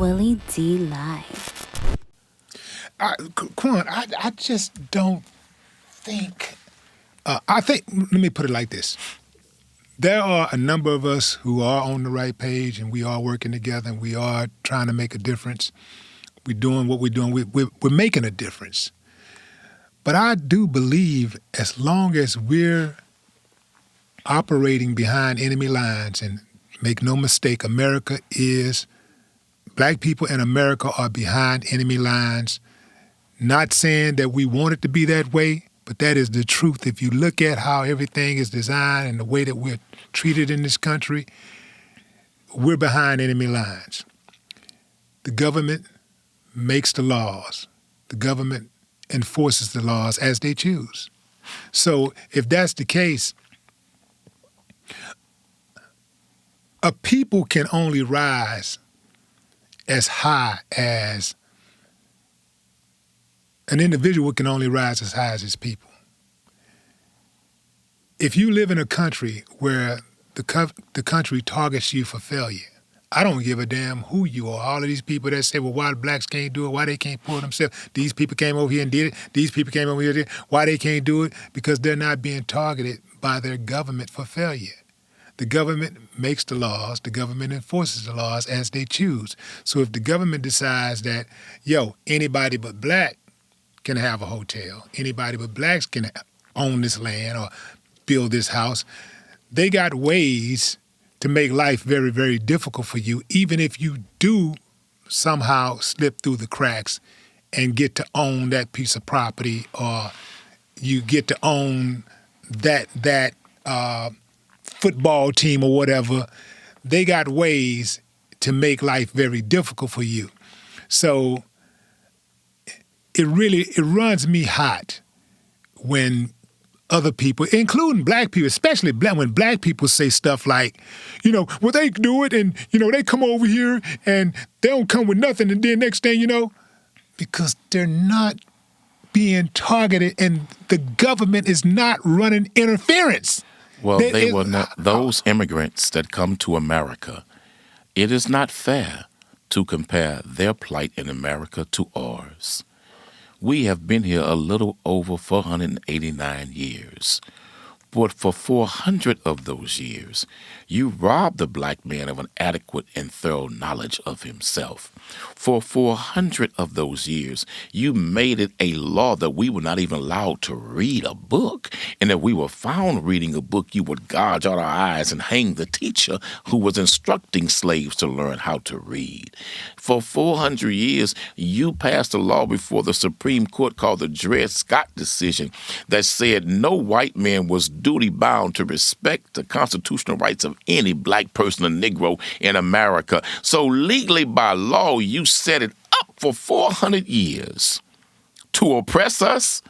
Willie D. Live. Quan, I just don't think. Let me put it like this. There are a number of us who are on the right page and we are working together and we are trying to make a difference. We're doing what we're doing. We're making a difference. But I do believe as long as we're operating behind enemy lines, and make no mistake, black people in America are behind enemy lines. Not saying that we want it to be that way, but that is the truth. If you look at how everything is designed and the way that we're treated in this country, we're behind enemy lines. The government makes the laws. The government enforces the laws as they choose. So if that's the case, a people can only rise as high as an individual can only rise as high as his people. If you live in a country where the country targets you for failure, I don't give a damn who you are. All of these people that say, well, why the blacks can't do it, why they can't pull themselves. These people came over here and did it. These people came over here and did it. Why they can't do it? Because they're not being targeted by their government for failure. The government makes the laws. The government enforces the laws as they choose. So if the government decides that, anybody but black can have a hotel, anybody but blacks can own this land or build this house, they got ways to make life very, very difficult for you, even if you do somehow slip through the cracks and get to own that piece of property, or you get to own that football team or whatever. They got ways to make life very difficult for you. So it runs me hot when other people, including black people, especially when black people say stuff like, well, they do it and, they come over here and they don't come with nothing. And then next thing because they're not being targeted and the government is not running interference. Well, they were not, those immigrants that come to America, it is not fair to compare their plight in America to ours. We have been here a little over 489 years. But for 400 of those years, you robbed the black man of an adequate and thorough knowledge of himself. For 400 of those years, you made it a law that we were not even allowed to read a book. And if we were found reading a book, you would gouge out our eyes and hang the teacher who was instructing slaves to learn how to read. For 400 years, you passed a law before the Supreme Court called the Dred Scott decision that said no white man was duty-bound to respect the constitutional rights of any black person or Negro in America. So legally, by law, you set it up for 400 years to oppress us,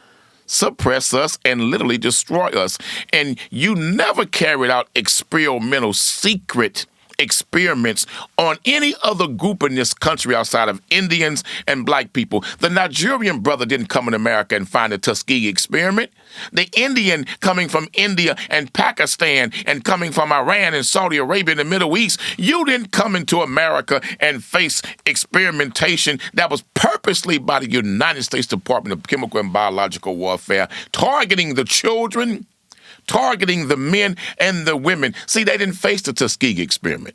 suppress us, and literally destroy us. And you never carried out experimental secret experiments on any other group in this country outside of Indians and black people. The Nigerian brother didn't come in America and find the Tuskegee experiment. The Indian coming from India and Pakistan and coming from Iran and Saudi Arabia in the Middle East, you didn't come into America and face experimentation that was purposely by the United States Department of Chemical and Biological Warfare, targeting the children, targeting the men and the women. See, they didn't face the Tuskegee experiment.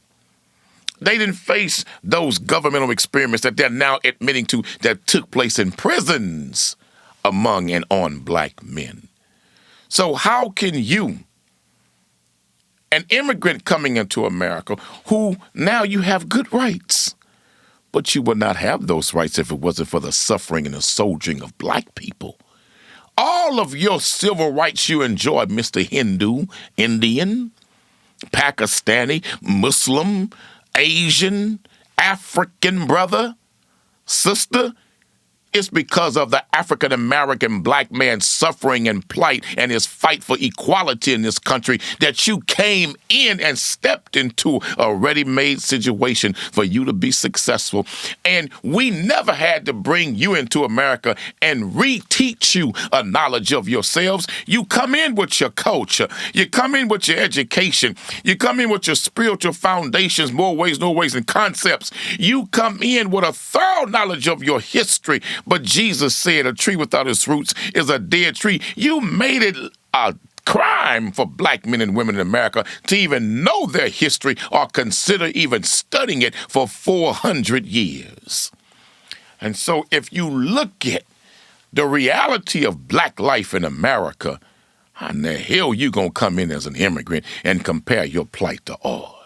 They didn't face those governmental experiments that they're now admitting to that took place in prisons among and on black men. So how can you, an immigrant coming into America, who now you have good rights, but you would not have those rights if it wasn't for the suffering and the soldiering of black people. All of your civil rights you enjoy, Mr. Hindu, Indian, Pakistani, Muslim, Asian, African brother, sister, It's because of the African-American black man's suffering and plight and his fight for equality in this country that you came in and stepped into a ready-made situation for you to be successful. And we never had to bring you into America and reteach you a knowledge of yourselves. You come in with your culture. You come in with your education. You come in with your spiritual foundations, more ways, no ways, and concepts. You come in with a thorough knowledge of your history. But Jesus said a tree without its roots is a dead tree. You made it a crime for black men and women in America to even know their history or consider even studying it for 400 years. And so if you look at the reality of black life in America, how in the hell you gonna come in as an immigrant and compare your plight to ours?